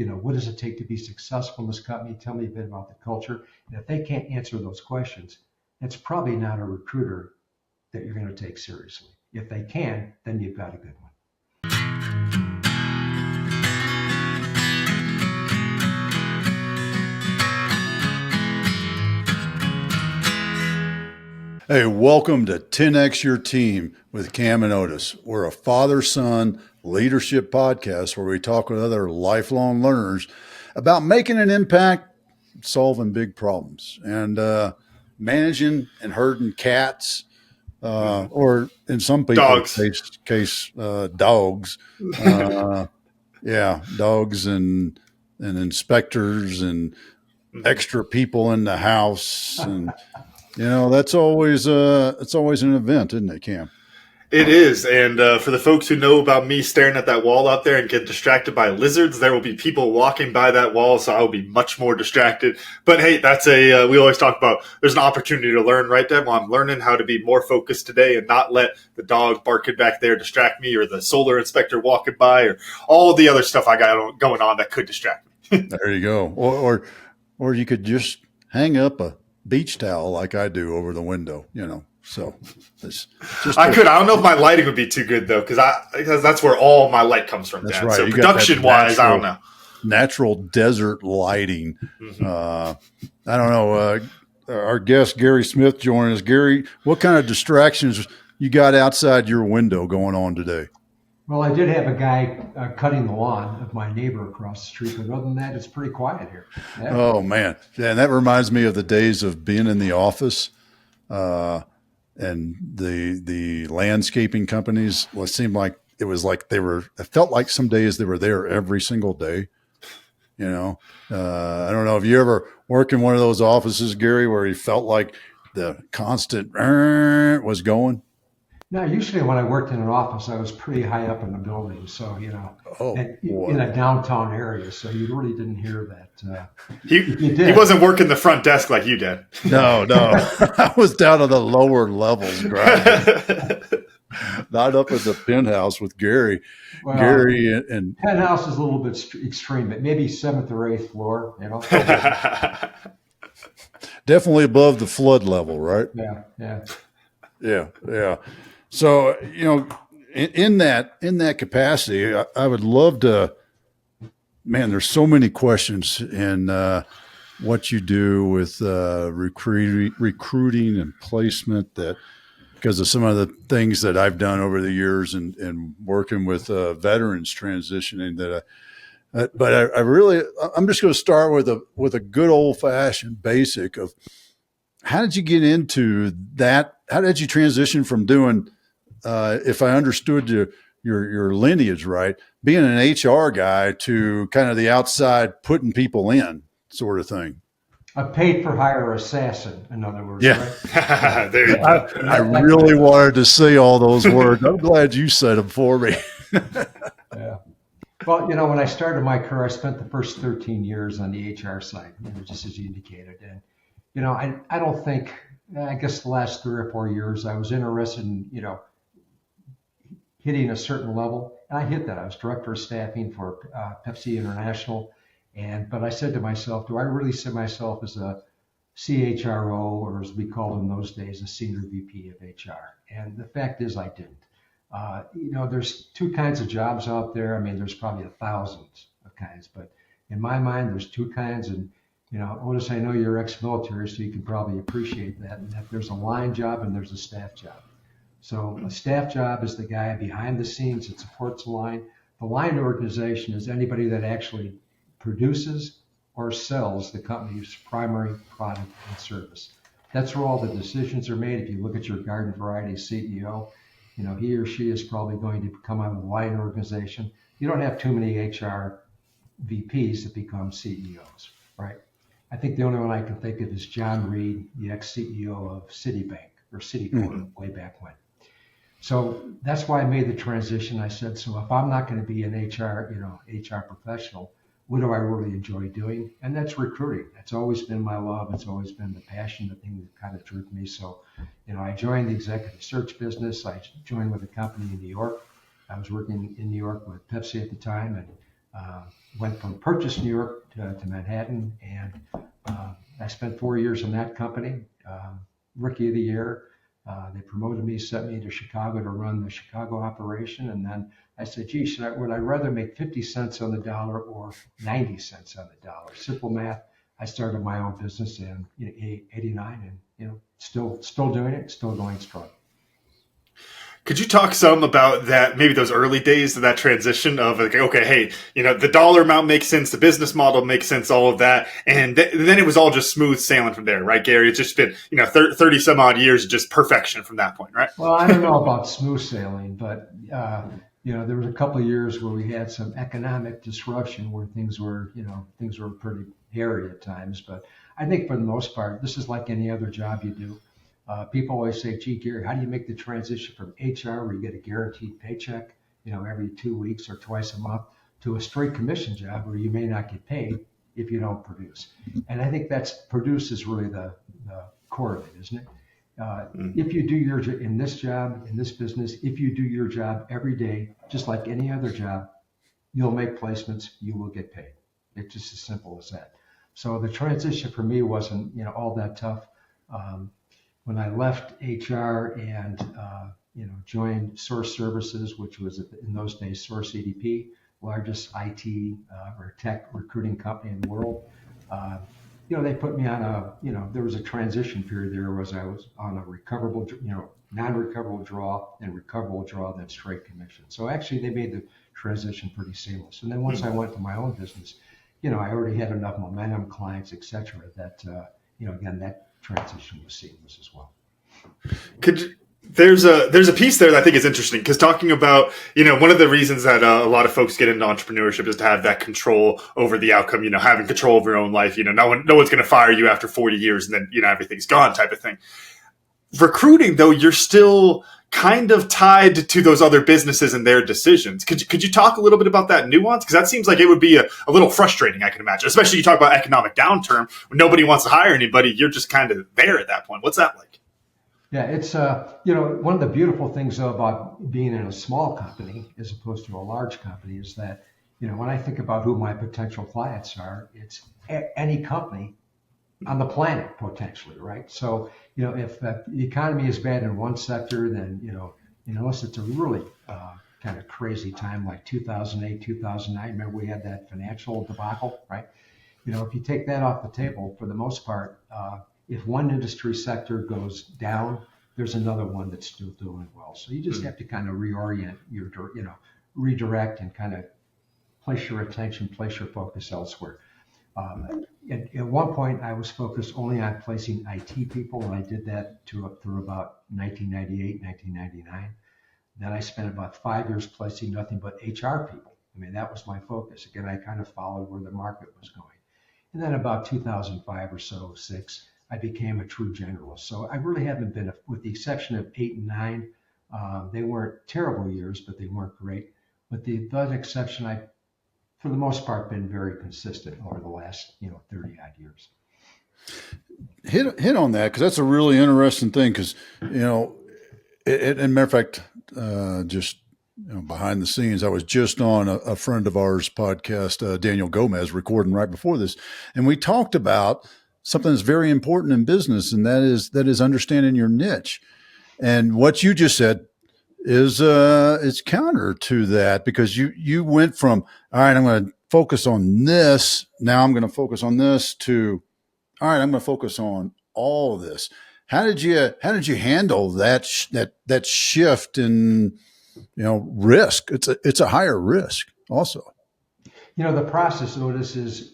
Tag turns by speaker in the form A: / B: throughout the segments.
A: what does it take to be successful in this company? Tell me a bit about the culture. And if they can't answer those questions, it's probably not a recruiter that you're going to take seriously. If they can, then you've got a good one.
B: Hey, welcome to 10X Your Team with Cam and Otis. We're a father-son leadership podcast where we talk with other lifelong learners about making an impact, solving big problems, and managing and herding cats, or in some people's case, dogs. Dogs and inspectors and extra people in the house, and that's always it's always an event, isn't it, Cam?
C: It is. And for the folks who know about me staring at that wall out there and get distracted by lizards, there will be people walking by that wall, so I will be much more distracted. But hey, that's we always talk about there's an opportunity to learn, right, Deb? Well, I'm learning how to be more focused today and not let the dog barking back there distract me, or the solar inspector walking by, or all the other stuff I got going on that could distract me.
B: There you go. Or you could just hang up a beach towel like I do over the window, So it's just
C: I don't know if my lighting would be too good though, because that's where all my light comes from.
B: That's
C: Dad.
B: right.
C: So production wise, I don't know.
B: Natural desert lighting. I don't know. Our guest Gary Smith joining us. Gary, what kind of distractions you got outside your window going on today?
A: Well, I did have a guy cutting the lawn of my neighbor across the street, but other than that, it's pretty quiet here. Yeah.
B: Oh man, yeah, and that reminds me of the days of being in the office, and the landscaping companies. Well, it seemed like it was like it felt like some days they were there every single day. I don't know if you ever work in one of those offices, Gary, where you felt like the constant was going.
A: No, usually when I worked in an office, I was pretty high up in the building. So, in a downtown area. So you really didn't hear that.
C: He wasn't working the front desk like you did.
B: No. I was down on the lower levels, grinding. Not up at the penthouse with Gary.
A: Well,
B: Gary and
A: penthouse is a little bit extreme, but maybe 7th or 8th floor,
B: Definitely above the flood level, right? Yeah. So, in that capacity, I would love to, man, there's so many questions in what you do with recruiting and placement, that because of some of the things that I've done over the years and working with veterans transitioning but I'm just going to start with a good old fashioned basic of how did you get into that? How did you transition from doing, if I understood your lineage right, being an HR guy to kind of the outside putting people in sort of thing?
A: A paid for hire assassin, in other words.
B: Yeah.
A: Right?
C: There you go.
B: I really wanted to say all those words. I'm glad you said them for me.
A: Yeah. Well, when I started my career, I spent the first 13 years on the HR side, just as you indicated. And, I don't think, I guess the last 3 or 4 years, I was interested in, hitting a certain level. And I hit that. I was director of staffing for Pepsi International. But I said to myself, do I really see myself as a CHRO, or as we called it in those days, a senior VP of HR? And the fact is I didn't. There's 2 kinds of jobs out there. I mean, there's probably thousands of kinds, but in my mind, there's 2 kinds. And, Otis, I know you're ex-military, so you can probably appreciate that. And that there's a line job and there's a staff job. So a staff job is the guy behind the scenes that supports the line. The line organization is anybody that actually produces or sells the company's primary product and service. That's where all the decisions are made. If you look at your garden variety CEO, he or she is probably going to come out of the line organization. You don't have too many HR VPs that become CEOs, right? I think the only one I can think of is John Reed, the ex-CEO of Citibank or Citicorp way back when. So that's why I made the transition. I said, so if I'm not going to be an HR professional, what do I really enjoy doing? And that's recruiting. That's always been my love. It's always been the passion, the thing that kind of driven me. So, I joined the executive search business. I joined with a company in New York. I was working in New York with Pepsi at the time, and Went from Purchase, New York to Manhattan, and I spent 4 years in that company, Rookie of the Year. They promoted me, sent me to Chicago to run the Chicago operation, and then I said, gee, would I rather make 50 cents on the dollar or 90 cents on the dollar? Simple math. I started my own business in 89, and still doing it, still going strong.
C: Could you talk some about that, maybe those early days of that transition of like, okay, hey, the dollar amount makes sense, the business model makes sense, all of that. And then it was all just smooth sailing from there, right, Gary? It's just been, 30 some odd years of just perfection from that point, right?
A: Well, I don't know about smooth sailing, but, there was a couple of years where we had some economic disruption where things were pretty hairy at times. But I think for the most part, this is like any other job you do. People always say, gee, Gary, how do you make the transition from HR where you get a guaranteed paycheck, every 2 weeks or twice a month to a straight commission job where you may not get paid if you don't produce? And I think produce is really the core of it, isn't it? If you do in this job, in this business, if you do your job every day, just like any other job, you'll make placements, you will get paid. It's just as simple as that. So the transition for me wasn't, all that tough. When I left HR and joined Source Services, which was in those days Source EDP, largest IT or tech recruiting company in the world, they put me on there was a transition period there was I was on a recoverable, non-recoverable draw and recoverable draw, then straight commission. So actually they made the transition pretty seamless. And then once I went to my own business, I already had enough momentum, clients, et cetera, that, again, that transition was seamless as well.
C: There's a piece there that I think is interesting, because talking about, one of the reasons that a lot of folks get into entrepreneurship is to have that control over the outcome, having control of your own life. No one's going to fire you after 40 years and then, everything's gone type of thing. Recruiting, though, you're still kind of tied to those other businesses and their decisions. Could you talk a little bit about that nuance? Because that seems like it would be a little frustrating, I can imagine, especially you talk about economic downturn when nobody wants to hire anybody. You're just kind of there at that point. What's that like?
A: Yeah, it's, one of the beautiful things though about being in a small company as opposed to a large company is that, when I think about who my potential clients are, it's any company on the planet potentially, right? So, if the economy is bad in one sector, then, unless it's a really kind of crazy time like 2008, 2009, remember we had that financial debacle, right? If you take that off the table, for the most part, if one industry sector goes down, there's another one that's still doing well. So you just have to kind of reorient redirect and kind of place your attention, place your focus elsewhere. At one point, I was focused only on placing IT people, and I did that through about 1998, 1999. Then I spent about 5 years placing nothing but HR people. I mean, that was my focus. Again, I kind of followed where the market was going. And then about 2005 or so, 6, I became a true generalist. So I really haven't been, with the exception of 8 and 9, they weren't terrible years, but they weren't great. With that exception, I, for the most part, been very consistent over the last, 30 odd years.
B: Hit on that, because that's a really interesting thing. Because matter of fact, just behind the scenes, I was just on a friend of ours podcast, Daniel Gomez, recording right before this, and we talked about something that's very important in business, and that is understanding your niche. And what you just said is counter to that, because you went from, all right, I'm going to focus on this. Now I'm going to focus on this, to, all right, I'm going to focus on all of this. How did you handle that shift in, risk? It's a higher risk also.
A: The process, Otis, is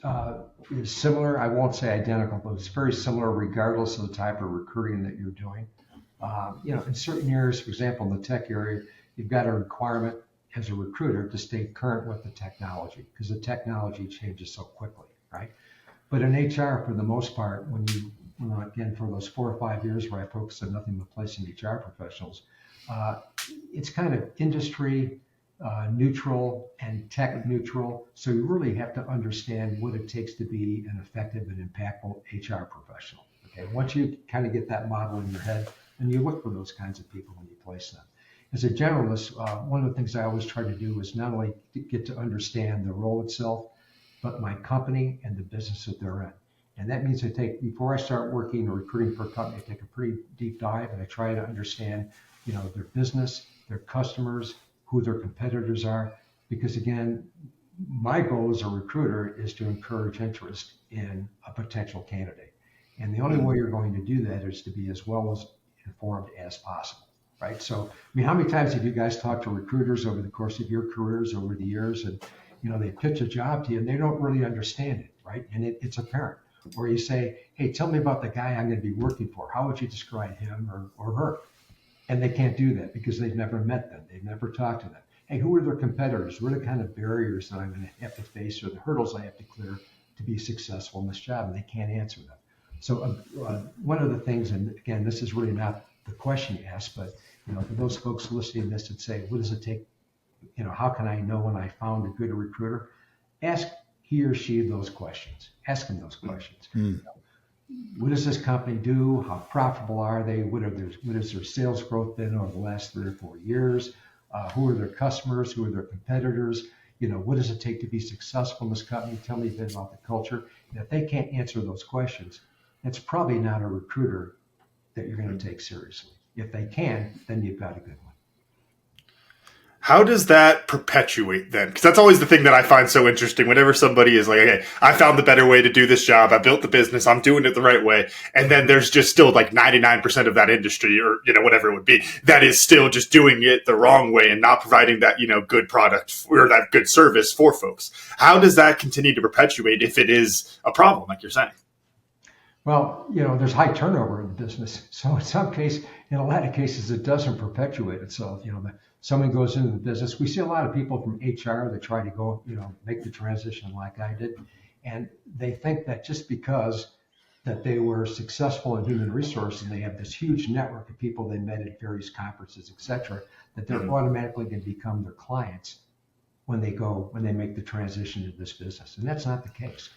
A: similar. I won't say identical, but it's very similar regardless of the type of recruiting that you're doing. In certain areas, for example, in the tech area, you've got a requirement as a recruiter to stay current with the technology, because the technology changes so quickly, right? But in HR, for the most part, again, for those 4 or 5 years where I focused on nothing but placing HR professionals, it's kind of industry neutral and tech neutral. So you really have to understand what it takes to be an effective and impactful HR professional. Okay, once you kind of get that model in your head, then you look for those kinds of people when you place them. as a generalist, one of the things I always try to do is not only to get to understand the role itself, but my company and the business that they're in. And that means before I start working or recruiting for a company, I take a pretty deep dive and I try to understand, their business, their customers, who their competitors are. Because again, my goal as a recruiter is to encourage interest in a potential candidate. And the only way you're going to do that is to be as well as informed as possible, right? So, how many times have you guys talked to recruiters over the course of your careers over the years, and they pitch a job to you and they don't really understand it, right? And it's apparent. Or you say, hey, tell me about the guy I'm going to be working for. How would you describe him or her? And they can't do that because they've never met them. They've never talked to them. Hey, who are their competitors? What are the kind of barriers that I'm going to have to face or the hurdles I have to clear to be successful in this job? And they can't answer them. So one of the things, and again, this is really not the question you asked, but for those folks listening to this that say, what does it take? How can I know when I found a good recruiter? Ask he or she those questions. Ask them those questions. What does this company do? How profitable are they? What has their sales growth been over the last 3 or 4 years? Who are their customers? Who are their competitors? What does it take to be successful in this company? Tell me a bit about the culture. And if they can't answer those questions, it's probably not a recruiter that you're going to take seriously. If they can, then you've got a good one.
C: How does that perpetuate then? Because that's always the thing that I find so interesting. Whenever somebody is like, okay, I found the better way to do this job. I built the business. I'm doing it the right way. And then there's just still like 99% of that industry or, whatever it would be, that is still just doing it the wrong way and not providing that, good product or that good service for folks. How does that continue to perpetuate if it is a problem, like you're saying?
A: Well, there's high turnover in the business. So in a lot of cases, it doesn't perpetuate itself. Someone goes into the business. We see a lot of people from HR that try to go, make the transition like I did. And they think that just because that they were successful in human resources and they have this huge network of people they met at various conferences, et cetera, that they're automatically going to become their clients when they make the transition to this business. And that's not the case.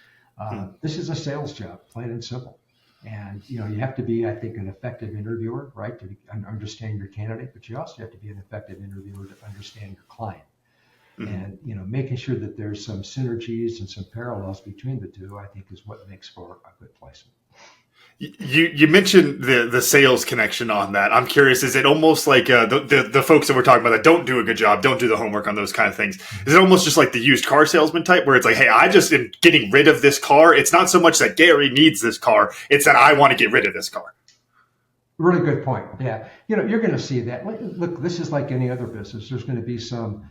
A: This is a sales job, plain and simple. And, you have to be, I think, an effective interviewer, right, to understand your candidate, but you also have to be an effective interviewer to understand your client. And, making sure that there's some synergies and some parallels between the two, I think, is what makes for a good placement.
C: You mentioned the sales connection on that. I'm curious, is it almost like the folks that we're talking about that don't do a good job, don't do the homework on those kind of things? Is it almost just like the used car salesman type where it's like, hey, I just am getting rid of this car. It's not so much that Gary needs this car. It's that I want to get rid of this car.
A: Really good point. Yeah. You're going to see that. Look, this is like any other business. There's going to be some,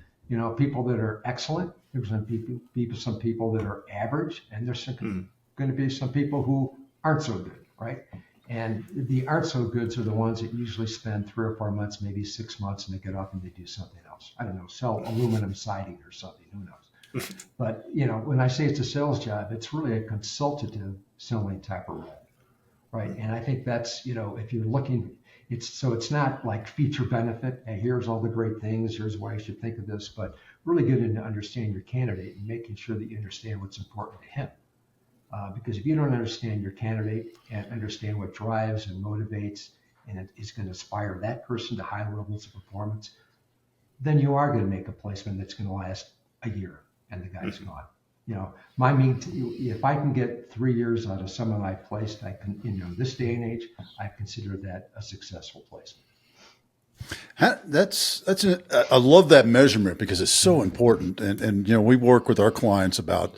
A: people that are excellent. There's going to be some people that are average, and there's going to be some people who aren't so good. Right. And the aren't so goods are the ones that usually spend 3 or 4 months, maybe 6 months, and they get off and they do something else. I don't know, sell aluminum siding or something. Who knows? But, when I say it's a sales job, it's really a consultative selling type of role. Right. And I think that's, if you're looking, it's not like feature benefit. Hey, here's all the great things. Here's why you should think of this. But really getting to understand your candidate and making sure that you understand what's important to him. Because if you don't understand your candidate and understand what drives and motivates and it is going to inspire that person to high levels of performance, then you are going to make a placement that's going to last a year and the guy's gone. If I can get 3 years out of someone I've placed, I can, this day and age, I consider that a successful placement.
B: I love that measurement because it's so important. And we work with our clients about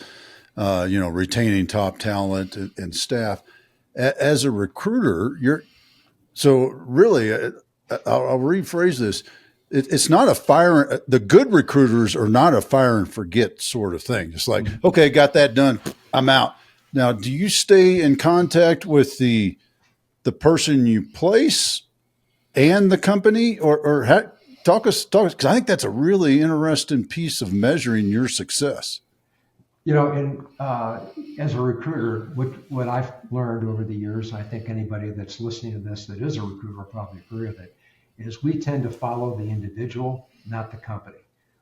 B: retaining top talent and staff. As a recruiter, I'll rephrase this. It's not a fire. The good recruiters are not a fire and forget sort of thing. It's like, okay, got that done. I'm out. Now, do you stay in contact with the person you place and the company or talk us, because I think that's a really interesting piece of measuring your success.
A: As a recruiter, what I've learned over the years, I think anybody that's listening to this that is a recruiter will probably agree with it, is we tend to follow the individual, not the company,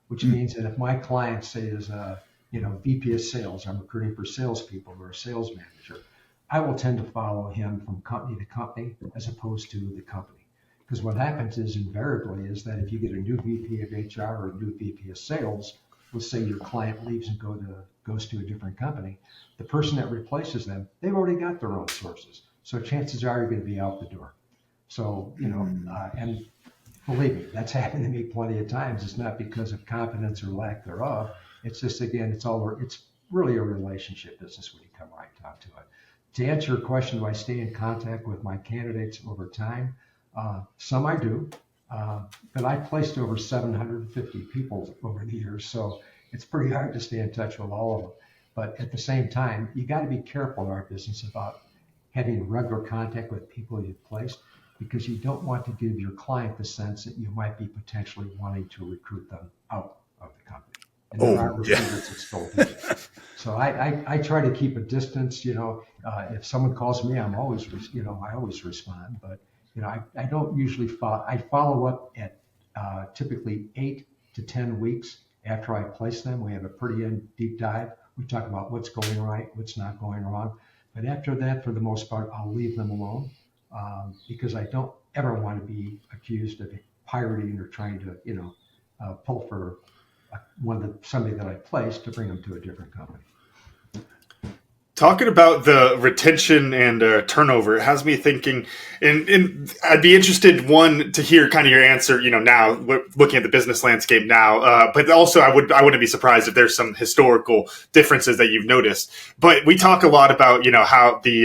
A: which means that if my client, say, is a VP of sales, I'm recruiting for salespeople or a sales manager, I will tend to follow him from company to company as opposed to the company. Because what happens is invariably is that if you get a new VP of HR or a new VP of sales, let's say your client leaves and goes to a different company, the person that replaces them, they've already got their own sources. So chances are you're going to be out the door. So, and believe me, that's happened to me plenty of times. It's not because of competence or lack thereof. It's just, again, it's really a relationship business when you come right down to it. To answer your question, do I stay in contact with my candidates over time? Some I do, but I placed over 750 people over the years, so it's pretty hard to stay in touch with all of them. But at the same time, you got to be careful in our business about having regular contact with people you've placed, because you don't want to give your client the sense that you might be potentially wanting to recruit them out of the company. And there are recruiters that still do that. So I try to keep a distance. If someone calls me, I always respond. But I don't usually follow. I follow up at typically 8 to 10 weeks after I place them. We have a pretty deep dive. We talk about what's going right, what's not going wrong. But after that, for the most part, I'll leave them alone because I don't ever want to be accused of pirating or trying to, pull for somebody that I placed to bring them to a different company.
C: Talking about the retention and turnover has me thinking, and I'd be interested, one, to hear kind of your answer, now looking at the business landscape now, but also I wouldn't be surprised if there's some historical differences that you've noticed. But we talk a lot about, how the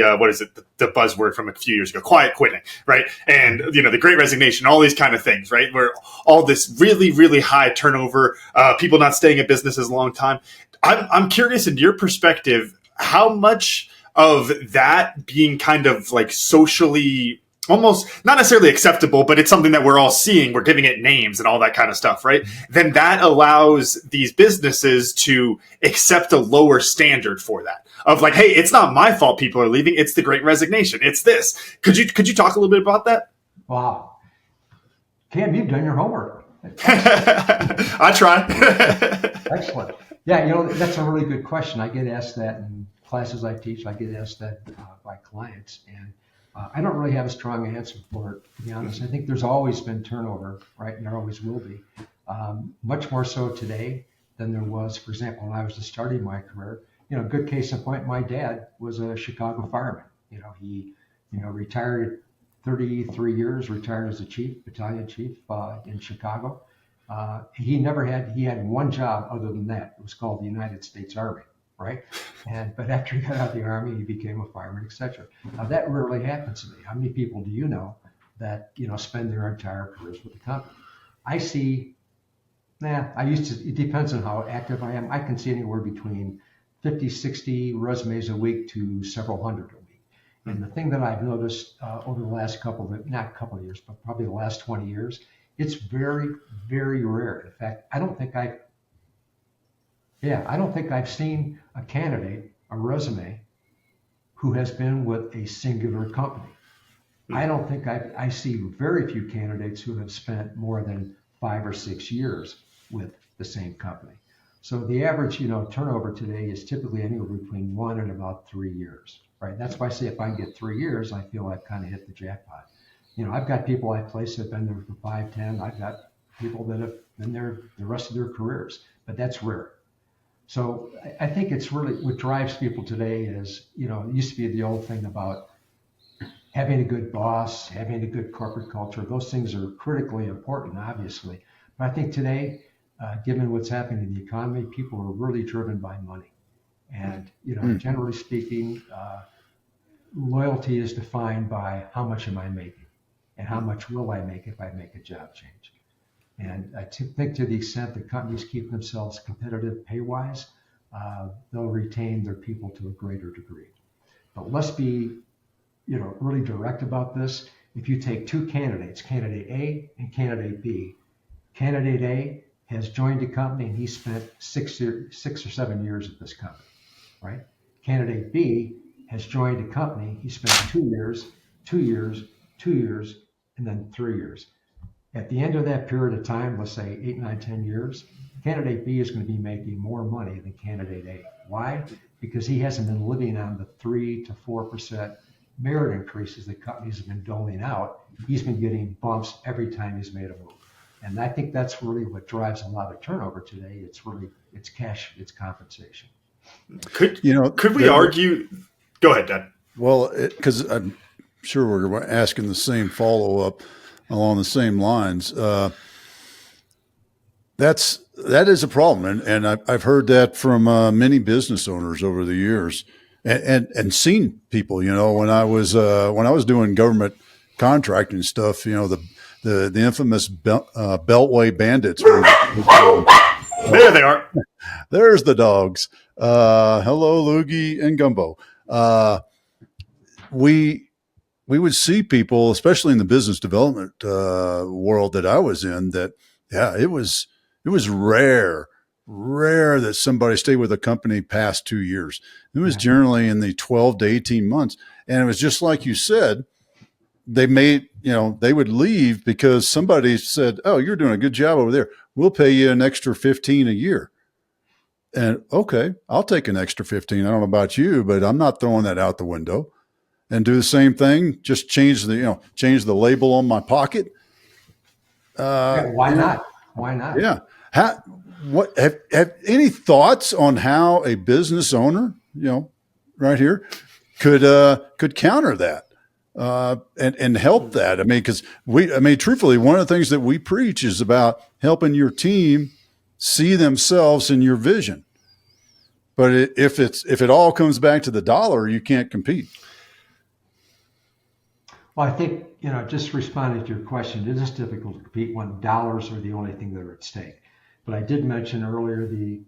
C: buzzword from a few years ago, quiet quitting, right? And, the Great Resignation, all these kind of things, right? Where all this really, really high turnover, people not staying in business as a long time. I'm curious, in your perspective, how much of that being kind of like socially almost not necessarily acceptable, but it's something that we're all seeing, we're giving it names and all that kind of stuff, right? Then that allows these businesses to accept a lower standard for that of like, hey, it's not my fault people are leaving. It's the Great Resignation. It's this. Could you talk a little bit about that?
A: Wow. Cam, you've done your homework.
C: I try.
A: Excellent. Yeah, that's a really good question. I get asked that in classes I teach. I get asked that by clients, and I don't really have a strong answer for it, to be honest. I think there's always been turnover, right? And there always will be. Much more so today than there was, for example, when I was just starting my career. Good case in point, my dad was a Chicago fireman. He retired at 33 years, retired as a battalion chief in Chicago. He had one job other than that. It was called the United States Army, right? But after he got out of the Army, he became a fireman, etc. Now that rarely happens to me. How many people do you know that, spend their entire careers with the company? It depends on how active I am. I can see anywhere between 50, 60 resumes a week to several hundred a week. And the thing that I've noticed over the last not couple of years, but probably the last 20 years, it's very, very rare. In fact, I don't think I've seen a candidate, a resume, who has been with a singular company. I don't think I see very few candidates who have spent more than 5 or 6 years with the same company. So the average, turnover today is typically anywhere between 1 and about 3 years, right? That's why I say if I can get 3 years, I feel I've kind of hit the jackpot. I've got people I place that have been there for 5, 10. I've got people that have been there the rest of their careers, but that's rare. So I think it's really what drives people today is, it used to be the old thing about having a good boss, having a good corporate culture. Those things are critically important, obviously. But I think today, given what's happening in the economy, people are really driven by money. And, generally speaking, loyalty is defined by how much am I making? And how much will I make if I make a job change? And I think to the extent that companies keep themselves competitive pay-wise, they'll retain their people to a greater degree. But let's be, really direct about this. If you take two candidates, candidate A and candidate B, candidate A has joined the company and he spent 6 or 7 years at this company, right? Candidate B has joined a company, he spent 2 years, 2 years, 2 years, and then 3 years. At the end of that period of time, let's say 8, 9, 10 years, candidate B is going to be making more money than candidate A. Why? Because he hasn't been living on the 3 to 4% merit increases that companies have been doling out, he's been getting bumps every time he's made a move. And I think that's really what drives a lot of turnover today. It's cash, it's compensation.
C: Could we argue? Go ahead, Dad.
B: Well, because I'm sure we're asking the same follow-up along the same lines. That is a problem, and I've heard that from many business owners over the years, and seen people. When I was doing government contracting stuff, the infamous Beltway bandits.
C: There they are.
B: There's the dogs. Hello, Loogie and Gumbo. We would see people, especially in the business development world that I was in, that it was rare that somebody stayed with a company past 2 years. It was generally in the 12 to 18 months, and it was just like you said. They would leave because somebody said, "Oh, you're doing a good job over there. We'll pay you an extra 15 a year." And okay, I'll take an extra 15. I don't know about you, but I'm not throwing that out the window. And do the same thing, just change the label on my pocket.
A: Why not? Why not?
B: Yeah. What have any thoughts on how a business owner, right here, could counter that and help that? I mean, because truthfully, one of the things that we preach is about helping your team see themselves in your vision. But if it all comes back to the dollar, you can't compete.
A: Well, I think, just responding to your question, it is difficult to compete when dollars are the only thing that are at stake. But I did mention earlier the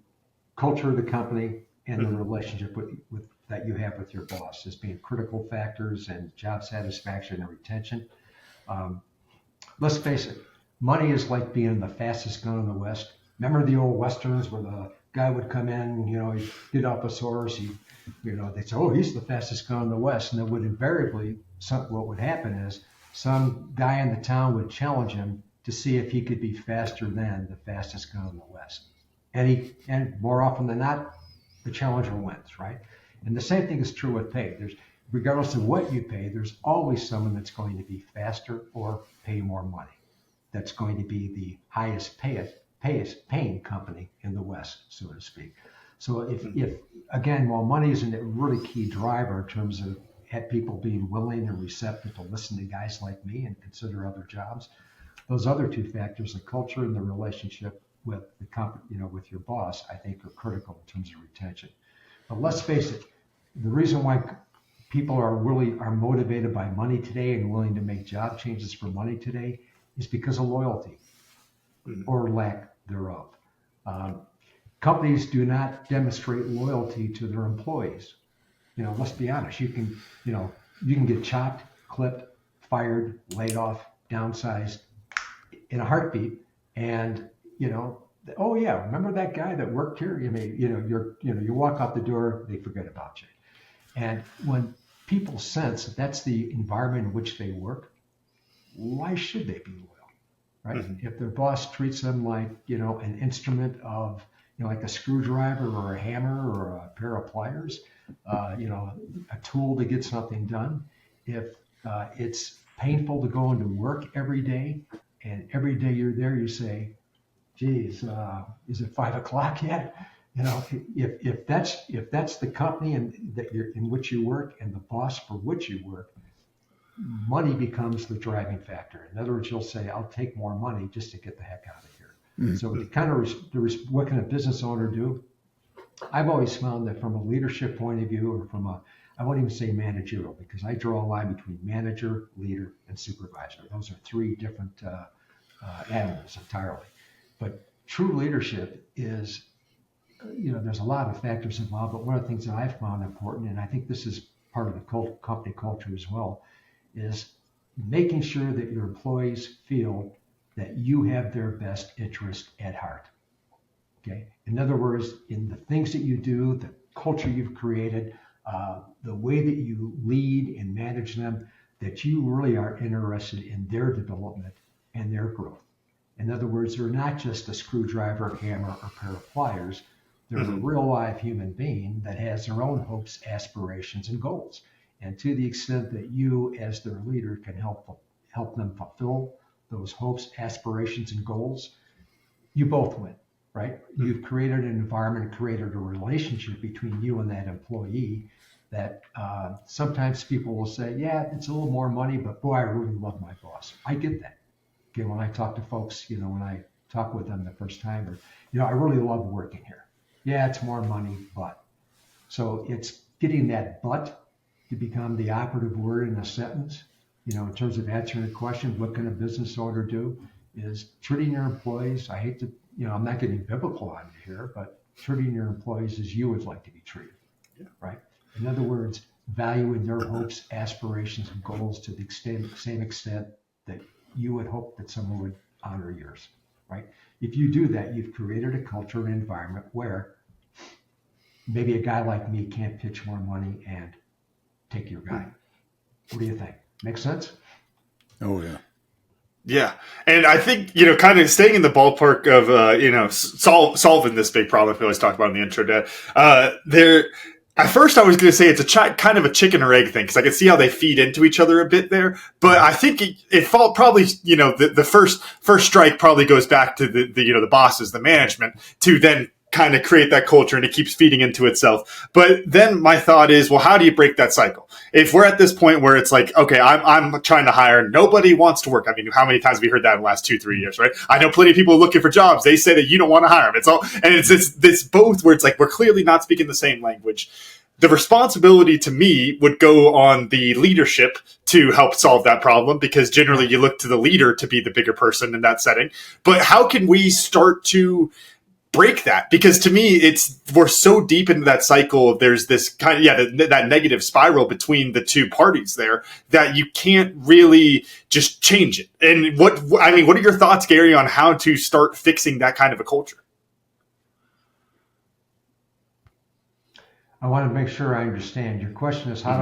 A: culture of the company and the relationship with that you have with your boss as being critical factors and job satisfaction and retention. Let's face it, money is like being the fastest gun in the West. Remember the old Westerns where the guy would come in, he'd get off his horse, they'd say, "Oh, he's the fastest gun in the West." And it would invariably, what would happen is some guy in the town would challenge him to see if he could be faster than the fastest gun in the West. And more often than not, the challenger wins, right? And the same thing is true with pay. Regardless of what you pay, there's always someone that's going to be faster or pay more money. That's going to be the highest paying company in the West, so to speak. So if again, while money isn't a really key driver in terms of people being willing and receptive to listen to guys like me and consider other jobs, those other two factors, the culture and the relationship with the company, with your boss, I think are critical in terms of retention. But let's face it, the reason why people are motivated by money today and willing to make job changes for money today is because of loyalty or lack thereof. Companies do not demonstrate loyalty to their employees. Let's be honest. You can get chopped, clipped, fired, laid off, downsized in a heartbeat. And oh yeah, remember that guy that worked here? You walk out the door, they forget about you. And when people sense that that's the environment in which they work, why should they be loyal, right? Mm-hmm. If their boss treats them like an instrument of like a screwdriver or a hammer or a pair of pliers, a tool to get something done. If it's painful to go into work every day, and every day you're there, you say, "Geez, is it 5 o'clock yet?" If that's the company in which you work and the boss for which you work, money becomes the driving factor. In other words, you'll say, "I'll take more money just to get the heck out of here." Mm-hmm. So what can a business owner do? I've always found that from a leadership point of view, or I won't even say managerial, because I draw a line between manager, leader, and supervisor. Those are three different animals entirely. But true leadership is, there's a lot of factors involved, but one of the things that I've found important, and I think this is part of the company culture as well, is making sure that your employees feel that you have their best interest at heart. Okay. In other words, in the things that you do, the culture you've created, the way that you lead and manage them, that you really are interested in their development and their growth. In other words, they're not just a screwdriver, hammer, or pair of pliers. They're a real live human being that has their own hopes, aspirations, and goals. And to the extent that you, as their leader, can help them fulfill those hopes, aspirations, and goals, you both win, right? You've created an environment, created a relationship between you and that employee that sometimes people will say, yeah, it's a little more money, but boy, I really love my boss. I get that. Okay, when I talk to folks, when I talk with them the first time, or, I really love working here. Yeah, it's more money, but. So it's getting that but to become the operative word in a sentence, in terms of answering the question, what can a business owner do, is treating your employees. I hate to, I'm not getting biblical on you here, but treating your employees as you would like to be treated, right? In other words, valuing their hopes, aspirations, and goals to the same extent that you would hope that someone would honor yours, right? If you do that, you've created a culture and environment where maybe a guy like me can't pitch more money and take your guy. What do you think? Make sense?
B: Oh, yeah.
C: Yeah. And I think, kind of staying in the ballpark of, solving this big problem we always talk about in the intro, at first I was going to say it's kind of a chicken or egg thing, because I can see how they feed into each other a bit there. But I think it probably, the first strike probably goes back to the bosses, the management, to then kind of create that culture, and it keeps feeding into itself. But then my thought is, well, how do you break that cycle? If we're at this point where it's like, okay, I'm trying to hire, nobody wants to work. I mean, how many times have we heard that in the last 2-3 years, right? I know plenty of people looking for jobs. They say that you don't want to hire them. It's all, and it's both where it's like, we're clearly not speaking the same language. The responsibility to me would go on the leadership to help solve that problem, because generally you look to the leader to be the bigger person in that setting. But how can we start to break that? Because to me, we're so deep into that cycle. There's this kind of, that negative spiral between the two parties there, that you can't really just change it. And what are your thoughts, Gary, on how to start fixing that kind of a culture?
A: I want to make sure I understand. Your question is, how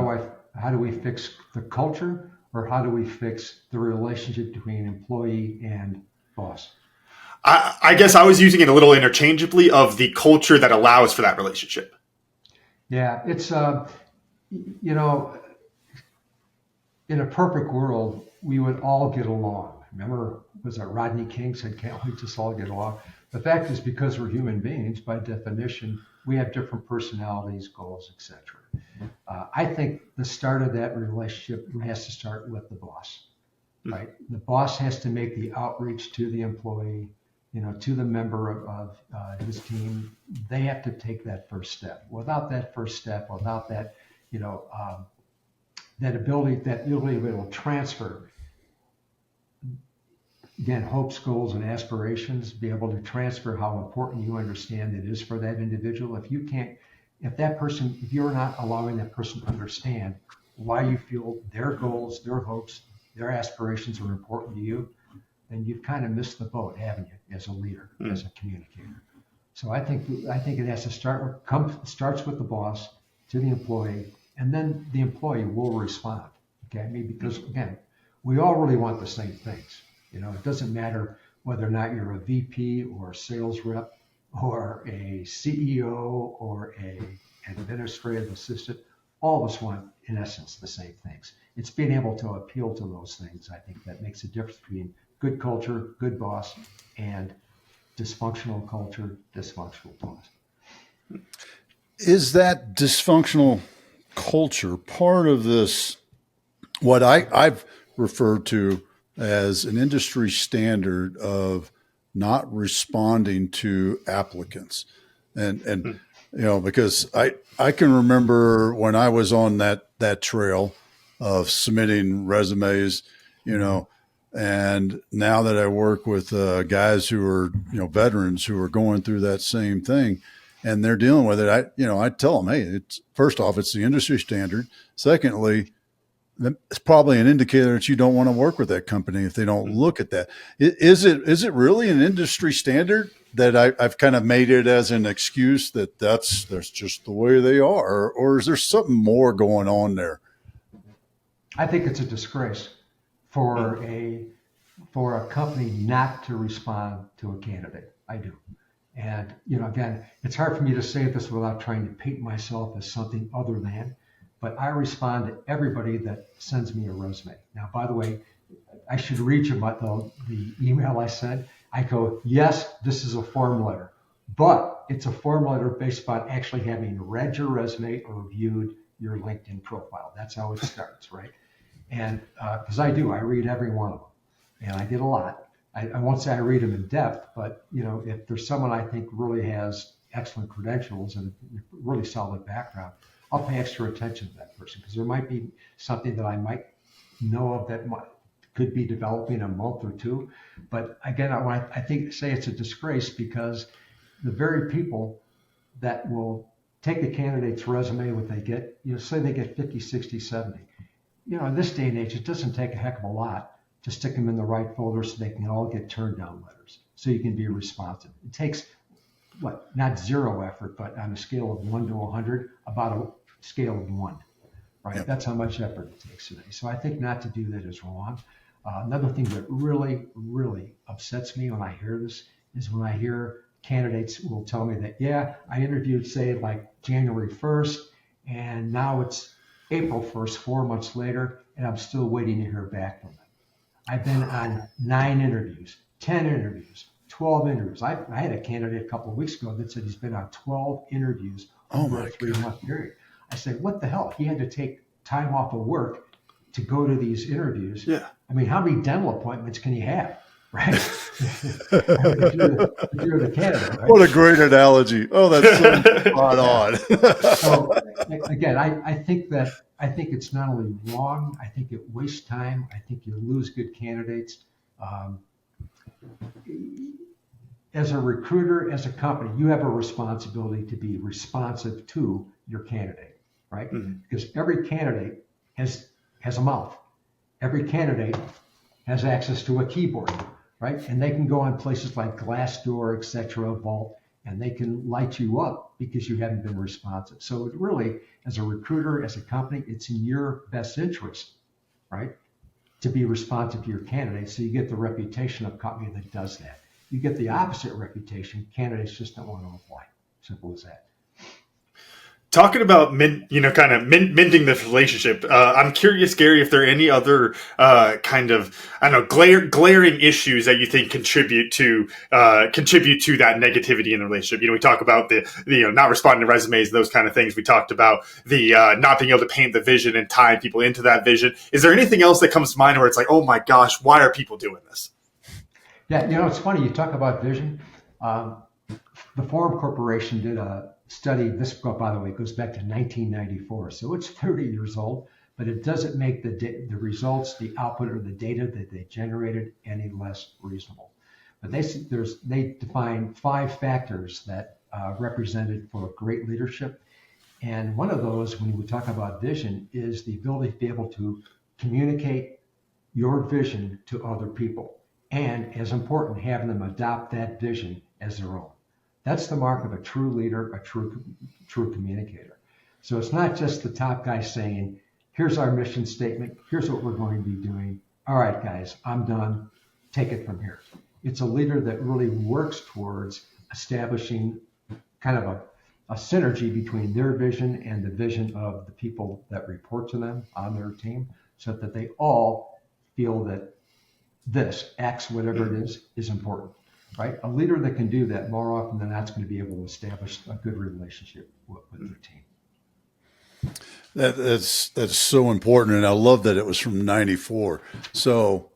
A: do we fix the culture, or how do we fix the relationship between employee and boss?
C: I guess I was using it a little interchangeably, of the culture that allows for that relationship.
A: Yeah, it's, in a perfect world, we would all get along. Remember, was it Rodney King said, can't we just all get along? The fact is, because we're human beings, by definition, we have different personalities, goals, etc. I think the start of that relationship has to start with the boss, right? The boss has to make the outreach to the employee, to the member of his team. They have to take that first step. Without that first step, without that, that ability to transfer, again, hopes, goals, and aspirations, be able to transfer how important you understand it is for that individual. If you're not allowing that person to understand why you feel their goals, their hopes, their aspirations are important to you, then you've kind of missed the boat, haven't you, as a leader, as a communicator. So I think it has to starts with the boss to the employee, and then the employee will respond. Okay, because again, we all really want the same things. It doesn't matter whether or not you're a VP or a sales rep or a CEO or an administrative assistant. All of us want, in essence, the same things. It's being able to appeal to those things, I think, that makes a difference between good culture, good boss, and dysfunctional culture, dysfunctional boss.
B: Is that dysfunctional culture part of this, what I've referred to as an industry standard of not responding to applicants? And because I can remember when I was on that trail of submitting resumes, and now that I work with guys who are, veterans who are going through that same thing, and they're dealing with it, I tell them, hey, first off, it's the industry standard. Secondly, it's probably an indicator that you don't want to work with that company if they don't look at that. Is it really an industry standard that I've kind of made it as an excuse that's just the way they are, or is there something more going on there?
A: I think it's a disgrace for a company not to respond to a candidate. I do. And, again, it's hard for me to say this without trying to paint myself as something other than, but I respond to everybody that sends me a resume. Now, by the way, I should read you the email I sent. I go, yes, this is a form letter, but it's a form letter based upon actually having read your resume or viewed your LinkedIn profile. That's how it starts, right? And because I read every one of them, and I did a lot. I won't say I read them in depth, but if there's someone I think really has excellent credentials and really solid background, I'll pay extra attention to that person because there might be something that I might know of that could be developing in a month or two. But again, I say it's a disgrace because the very people that will take the candidate's resume, what they get, say they get 50, 60, 70. In this day and age, it doesn't take a heck of a lot to stick them in the right folder so they can all get turned down letters so you can be responsive. It takes not zero effort, but on a scale of 1 to 100, about a scale of 1, right? Yep. That's how much effort it takes today. So I think not to do that is wrong. Another thing that really, really upsets me when I hear this is when I hear candidates will tell me that, yeah, I interviewed, say, like January 1st, and now it's April 1st, 4 months later, and I'm still waiting to hear back from them. I've been on 9 interviews, 10 interviews, 12 interviews. I had a candidate a couple of weeks ago that said he's been on 12 interviews over a 3-month period. I said, what the hell? He had to take time off of work to go to these interviews.
B: Yeah.
A: I mean, how many dental appointments can you have, right? if you're the candidate, right?
B: What a great analogy. Oh, that's so spot on.
A: So again, I think it's not only wrong, I think it wastes time. I think you lose good candidates. As a recruiter, as a company, you have a responsibility to be responsive to your candidate, right? Mm-hmm. Because every candidate has a mouth. Every candidate has access to a keyboard, right? And they can go on places like Glassdoor, et cetera, Vault, and they can light you up because you haven't been responsive. So it really, as a recruiter, as a company, it's in your best interest, right, to be responsive to your candidate so you get the reputation of a company that does that. You get the opposite reputation, candidates just don't want to apply. Simple as that.
C: Talking about mending this relationship, I'm curious, Gary, if there are any other glaring issues that you think contribute to that negativity in the relationship. We talk about the not responding to resumes, those kind of things. We talked about the not being able to paint the vision and tie people into that vision. Is there anything else that comes to mind where it's like, oh my gosh, why are people doing this?
A: Yeah, it's funny you talk about vision. The Forum Corporation did a study. This, by the way, goes back to 1994, so it's 30 years old, but it doesn't make the results, the output, or the data that they generated any less reasonable. But they define 5 factors that represented for great leadership, and one of those, when we talk about vision, is the ability to be able to communicate your vision to other people, and as important, having them adopt that vision as their own. That's the mark of a true leader, a true communicator. So it's not just the top guy saying, here's our mission statement, here's what we're going to be doing. All right, guys, I'm done. Take it from here. It's a leader that really works towards establishing kind of a synergy between their vision and the vision of the people that report to them on their team, so that they all feel that this, X, whatever it is important. Right, a leader that can do that more often than not is going to be able to establish a good relationship with their team.
B: That's so important, and I love that it was from '94. So,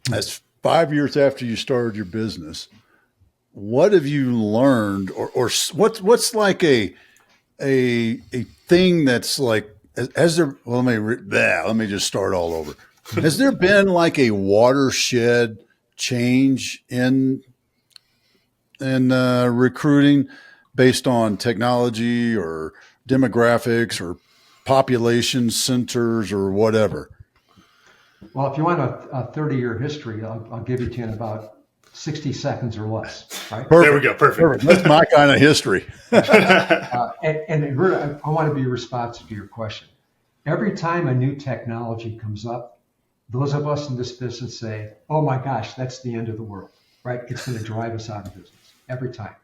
B: that's 5 years after you started your business. What have you learned, or what's like a thing that's like? Has there? Well, let me just start all over. Has there been like a watershed change in recruiting based on technology or demographics or population centers or whatever?
A: Well, if you want a 30-year history, I'll give it to you in about 60 seconds or less. Right?
B: Perfect.
C: There we go. Perfect.
B: That's my kind of history.
A: And really, I want to be responsive to your question. Every time a new technology comes up, those of us in this business say, oh my gosh, that's the end of the world, right? It's going to drive us out of business. Every time.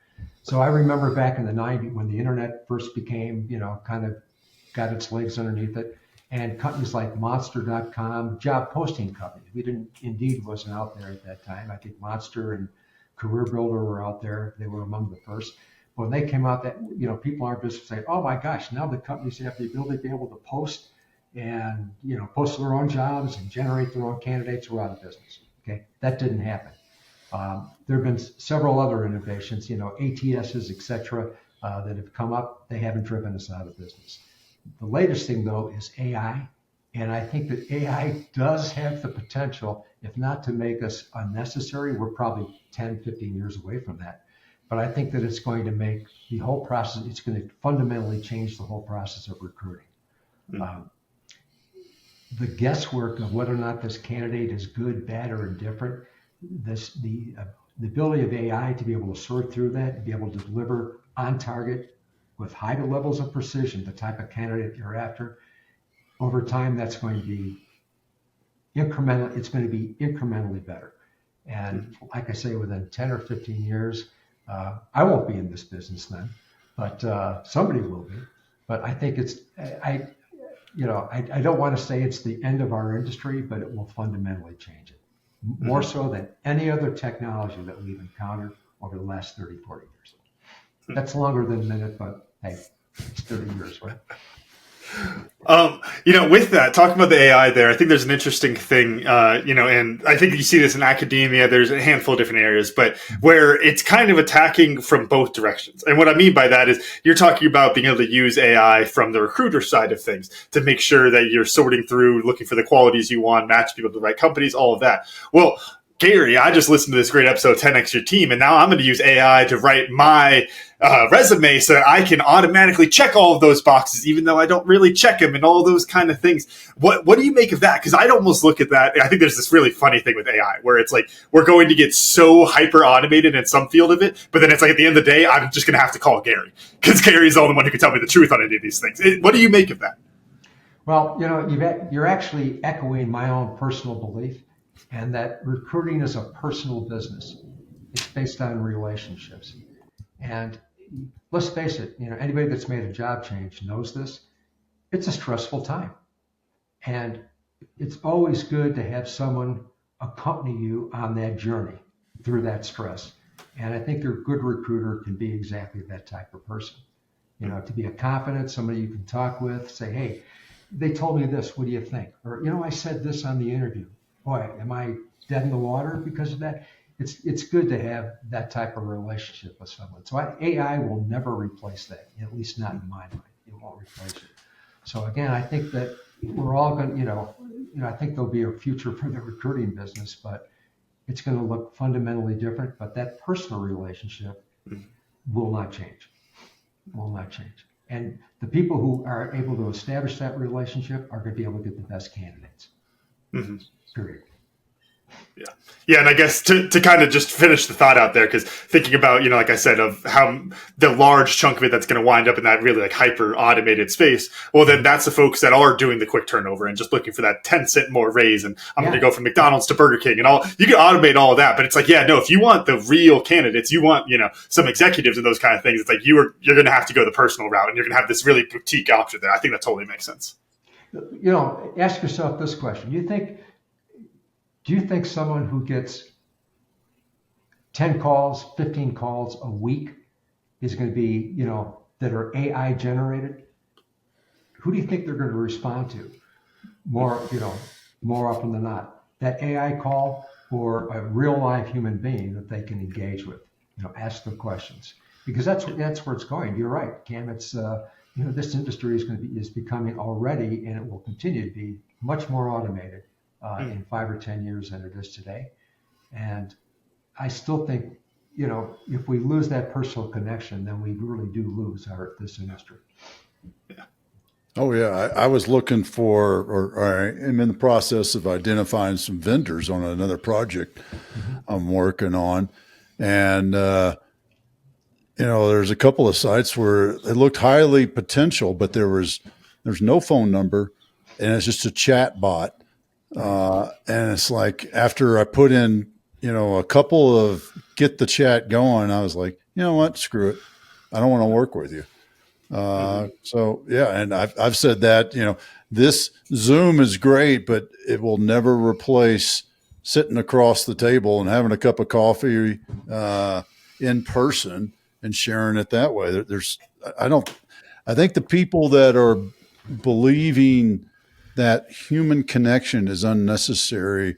A: So I remember back in the 90s when the internet first became, kind of got its legs underneath it. And companies like Monster.com, job posting companies. Indeed wasn't out there at that time. I think Monster and Career Builder were out there. They were among the first. When they came out, that people aren't just saying, "Oh my gosh!" Now the companies have the ability to be able to post and post their own jobs and generate their own candidates. We're out of business. Okay, that didn't happen. There have been several other innovations, ATSs, et cetera, that have come up. They haven't driven us out of business. The latest thing, though, is AI. And I think that AI does have the potential, if not to make us unnecessary, we're probably 10, 15 years away from that. But I think that it's going to make the whole process, it's going to fundamentally change the whole process of recruiting. The guesswork of whether or not this candidate is good, bad, or indifferent, the ability of AI to be able to sort through that and be able to deliver on target with high levels of precision, the type of candidate you're after, over time, that's going to be incremental. It's going to be incrementally better. And like I say, within 10 or 15 years, I won't be in this business then, but somebody will be. But I think I don't want to say it's the end of our industry, but it will fundamentally change it. More so than any other technology that we've encountered over the last 30, 40 years. That's longer than a minute, but hey, it's 30 years, right?
C: With that, talking about the AI there, I think there's an interesting thing, and I think you see this in academia. There's a handful of different areas, but where it's kind of attacking from both directions. And what I mean by that is you're talking about being able to use AI from the recruiter side of things to make sure that you're sorting through, looking for the qualities you want, match people to the right companies, all of that. Well, Gary, I just listened to this great episode, 10X Your Team, and now I'm going to use AI to write my resume so that I can automatically check all of those boxes, even though I don't really check them and all those kind of things. What do you make of that? Because I'd almost look at that. I think there's this really funny thing with AI where it's like we're going to get so hyper automated in some field of it, but then it's like at the end of the day, I'm just going to have to call Gary because Gary's the only one who can tell me the truth on any of these things. What do you make of that?
A: Well, you're actually echoing my own personal belief. And that recruiting is a personal business. It's based on relationships. And let's face it, anybody that's made a job change knows this. It's a stressful time. And it's always good to have someone accompany you on that journey through that stress. And I think a good recruiter can be exactly that type of person. To be a confident, somebody you can talk with, say, hey, they told me this, what do you think? Or, I said this on the interview. Boy, am I dead in the water because of that? It's good to have that type of relationship with someone. So AI will never replace that, at least not in my mind. It won't replace it. So again, I think that we're all going to, I think there'll be a future for the recruiting business, but it's going to look fundamentally different. But that personal relationship will not change. Will not change. And the people who are able to establish that relationship are going to be able to get the best candidates.
C: Mm-hmm.
A: Period.
C: Yeah. And I guess to kind of just finish the thought out there, because thinking about, like I said, of how the large chunk of it that's going to wind up in that really like hyper automated space. Well, then that's the folks that are doing the quick turnover and just looking for that 10-cent more raise. And I'm going to go from McDonald's to Burger King and all. You can automate all of that, but it's like, if you want the real candidates, you want, some executives and those kind of things. It's like you're going to have to go the personal route and you're going to have this really boutique option there. I think that totally makes sense.
A: Ask yourself this question. Do you think someone who gets 10 calls, 15 calls a week is going to be, that are AI generated? Who do you think they're going to respond to more often than not? That AI call or a real live human being that they can engage with, ask the questions, because that's where it's going. You're right, Cam. It's, this industry is becoming already, and it will continue to be much more automated. In 5 or 10 years than it is today. And I still think, if we lose that personal connection, then we really do lose this industry.
B: Yeah. Oh, yeah. I was looking for, or I'm in the process of identifying some vendors on another project I'm working on. And, there's a couple of sites where it looked highly potential, but there's no phone number and it's just a chat bot. And it's like, after I put in, a couple of get the chat going, I was like, you know what, screw it. I don't want to work with you. So yeah, and I've said that, this Zoom is great, but it will never replace sitting across the table and having a cup of coffee in person and sharing it that way. I think the people that are believing that human connection is unnecessary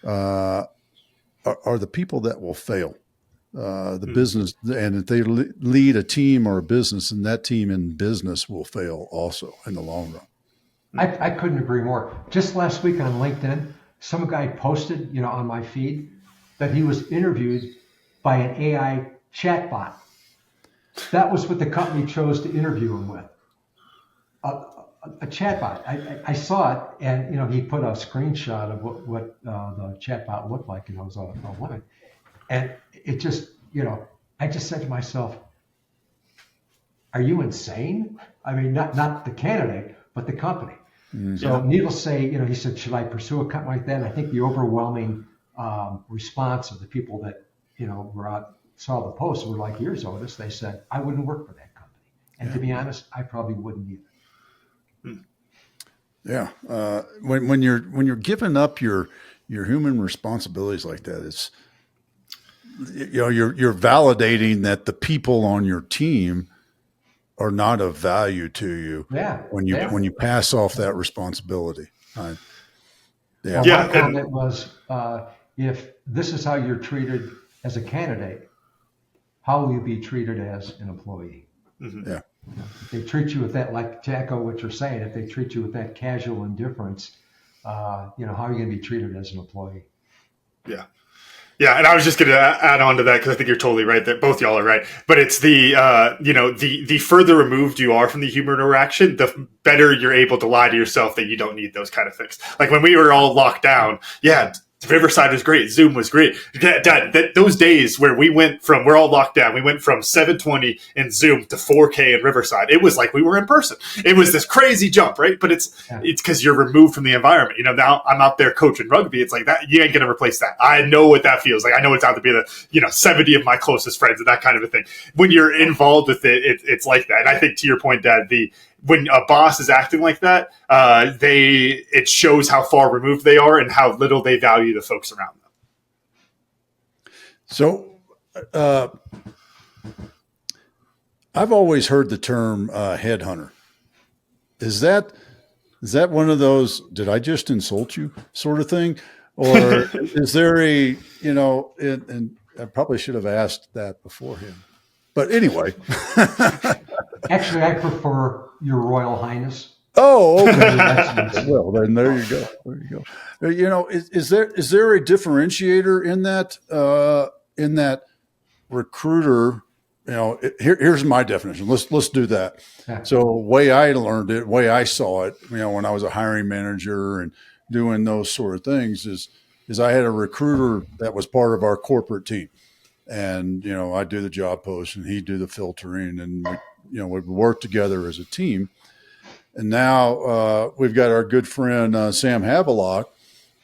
B: are the people that will fail. The business, and if they lead a team or a business, and that team in business will fail also in the long run.
A: I couldn't agree more. Just last week on LinkedIn, some guy posted, on my feed that he was interviewed by an AI chatbot. That was what the company chose to interview him with. A chatbot. I saw it, and he put a screenshot of what the chatbot looked like, and it was a woman. And it just, I just said to myself, are you insane? I mean, not the candidate, but the company. So needless to say, he said, should I pursue a company like that? And I think the overwhelming response of the people that, were out, saw the post were like yours, Otis. They said, I wouldn't work for that company. And to be honest, I probably wouldn't either.
B: Yeah. When you're giving up your human responsibilities like that, it's, you're validating that the people on your team are not of value to you.
A: Yeah.
B: When you pass off that responsibility.
A: Well, my comment was, if this is how you're treated as a candidate, how will you be treated as an employee?
C: Mm-hmm.
B: Yeah.
A: If they treat you with that, like Jacko, what you're saying, if they treat you with that casual indifference, how are you going to be treated as an employee?
C: Yeah. Yeah, and I was just going to add on to that because I think you're totally right. That both y'all are right. But it's the further removed you are from the human interaction, the better you're able to lie to yourself that you don't need those kind of things. Like when we were all locked down, Riverside was great. Zoom was great. Dad, those days where we're all locked down, we went from 720 in Zoom to 4K in Riverside. It was like we were in person. It was this crazy jump, right? But it's because you're removed from the environment. Now I'm out there coaching rugby. It's like that. You ain't going to replace that. I know what that feels like. I know it's out to be the 70 of my closest friends and that kind of a thing. When you're involved with it, it's like that. And I think to your point, Dad, when a boss is acting like that, it shows how far removed they are and how little they value the folks around them.
B: So, I've always heard the term headhunter. Is that one of those, did I just insult you sort of thing? Or is there and I probably should have asked that beforehand. But anyway.
A: Actually, I prefer Your Royal Highness.
B: Oh, okay. Well, then there you go. There you go. Is there a differentiator in that recruiter? Here's my definition. Let's do that.
A: Yeah.
B: So, way I learned it, way I saw it, when I was a hiring manager and doing those sort of things, is I had a recruiter that was part of our corporate team, and I do the job post and he'd do the filtering, and we'd work together as a team. And now we've got our good friend Sam Havelock,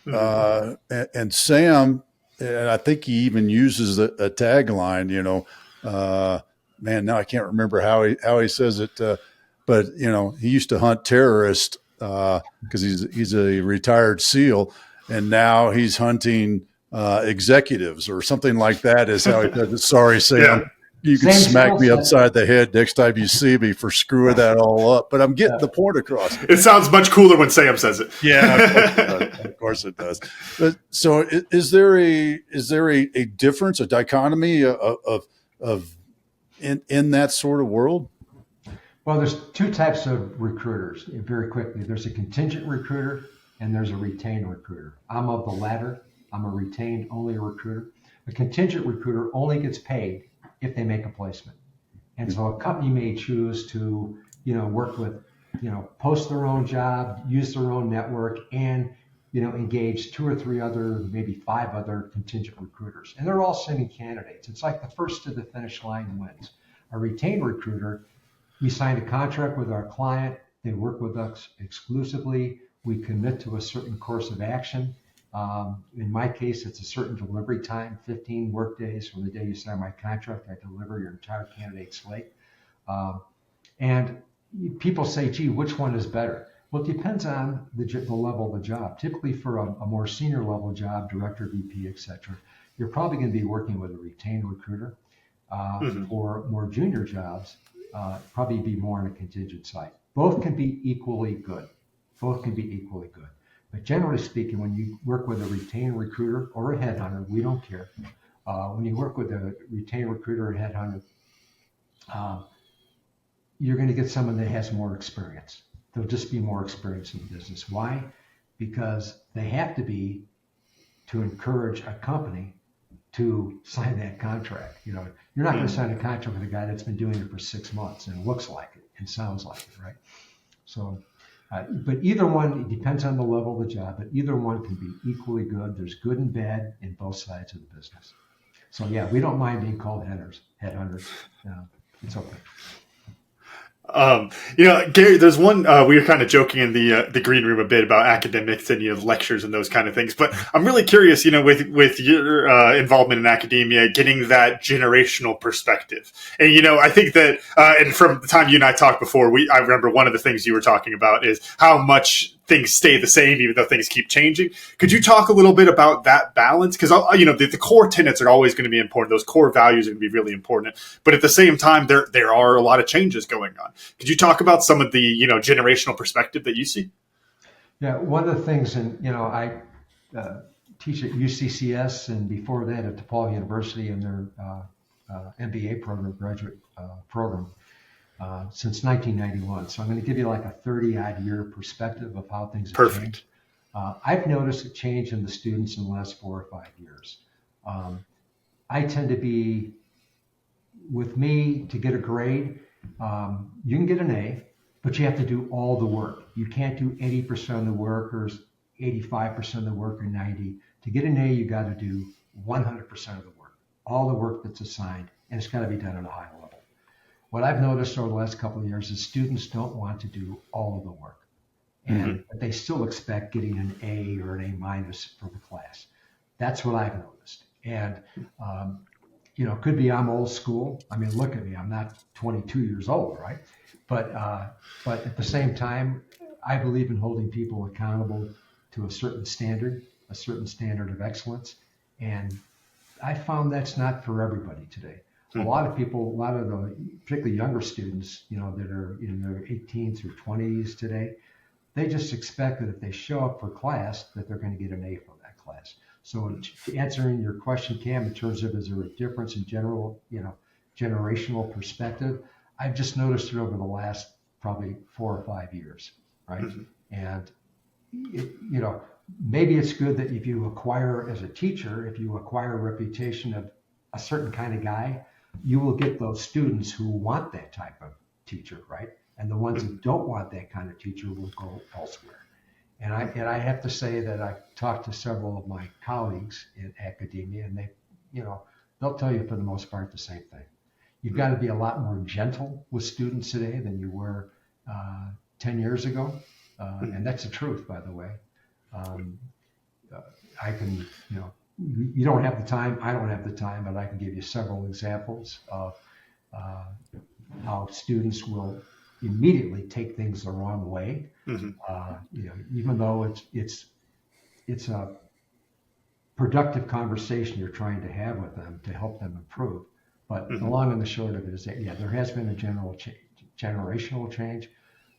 B: and Sam, and I think he even uses a tagline. Man, now I can't remember how he says it, but he used to hunt terrorists because he's a retired SEAL, and now he's hunting executives or something like that. Is how he says it. Sorry, Sam. Yeah. You can smack me upside the head next time you see me for screwing that all up. But I'm getting the point across.
C: It sounds much cooler when Sam says it.
B: Yeah, of course it does. But so, is there a difference, a dichotomy of in that sort of world?
A: Well, there's two types of recruiters. Very quickly, there's a contingent recruiter and there's a retained recruiter. I'm of the latter. I'm a retained only recruiter. A contingent recruiter only gets paid if they make a placement. And so a company may choose to, work with, post their own job, use their own network, and, engage 2 or 3 other, maybe 5 other contingent recruiters. And they're all sending candidates. It's like the first to the finish line wins. A retained recruiter, we signed a contract with our client. They work with us exclusively. We commit to a certain course of action. In my case, it's a certain delivery time, 15 work days from the day you sign my contract. I deliver your entire candidate slate. And people say, gee, which one is better? Well, it depends on the level of the job. Typically for a more senior level job, director, VP, et cetera, you're probably going to be working with a retained recruiter. For more junior jobs, probably be more on a contingent site. Both can be equally good. Both can be equally good. But generally speaking, when you work with a retained recruiter or a headhunter, we don't care. When you work with a retained recruiter or headhunter, you're going to get someone that has more experience. They'll just be more experienced in the business. Why? Because they have to be to encourage a company to sign that contract. You're not going to sign a contract with a guy that's been doing it for 6 months and looks like it and sounds like it, right? So, but either one, it depends on the level of the job, but either one can be equally good. There's good and bad in both sides of the business. So yeah, we don't mind being called headhunters. It's okay.
C: Gary, there's one, we were kind of joking in the green room a bit about academics and, lectures and those kind of things, but I'm really curious, with your, involvement in academia, getting that generational perspective. And, I think that, and from the time you and I talked before, I remember one of the things you were talking about is how much things stay the same, even though things keep changing. Could you talk a little bit about that balance? Because, the core tenets are always going to be important. Those core values are going to be really important. But at the same time, there are a lot of changes going on. Could you talk about some of the, generational perspective that you see?
A: Yeah, one of the things, and, I teach at UCCS and before that at DePaul University in their MBA program, graduate program. Since 1991. So I'm going to give you like a 30-odd year perspective of how things have changed. I've noticed a change in the students in the last 4 or 5 years. I tend to be, with me, to get a grade, you can get an A, but you have to do all the work. You can't do 80% of the work or 85% of the work or 90. To get an A, you got to do 100% of the work, all the work that's assigned, and it's got to be done at a high level. What I've noticed over the last couple of years is students don't want to do all of the work, and but they still expect getting an A or an A minus for the class. That's what I've noticed. And, could be I'm old school. I mean, look at me. I'm not 22 years old, right? But at the same time, I believe in holding people accountable to a certain standard of excellence. And I found that's not for everybody today. A lot of people, the particularly younger students, that are in their 18s or 20s today, they just expect that if they show up for class, that they're going to get an A from that class. So to answering your question, Cam, in terms of is there a difference in general, generational perspective, I've just noticed it over the last probably 4 or 5 years, right? And maybe it's good that if you acquire as a teacher, if you acquire a reputation of a certain kind of guy, you will get those students who want that type of teacher, right? And the ones who don't want that kind of teacher will go elsewhere. And I have to say that I've talked to several of my colleagues in academia, and they'll tell you for the most part the same thing. You've got to be a lot more gentle with students today than you were 10 years ago, and that's the truth, by the way. I can, you don't have the time, I don't have the time, but I can give you several examples of how students will immediately take things the wrong way. Even though it's a productive conversation you're trying to have with them to help them improve. But the long and the short of it is that, there has been a generational change.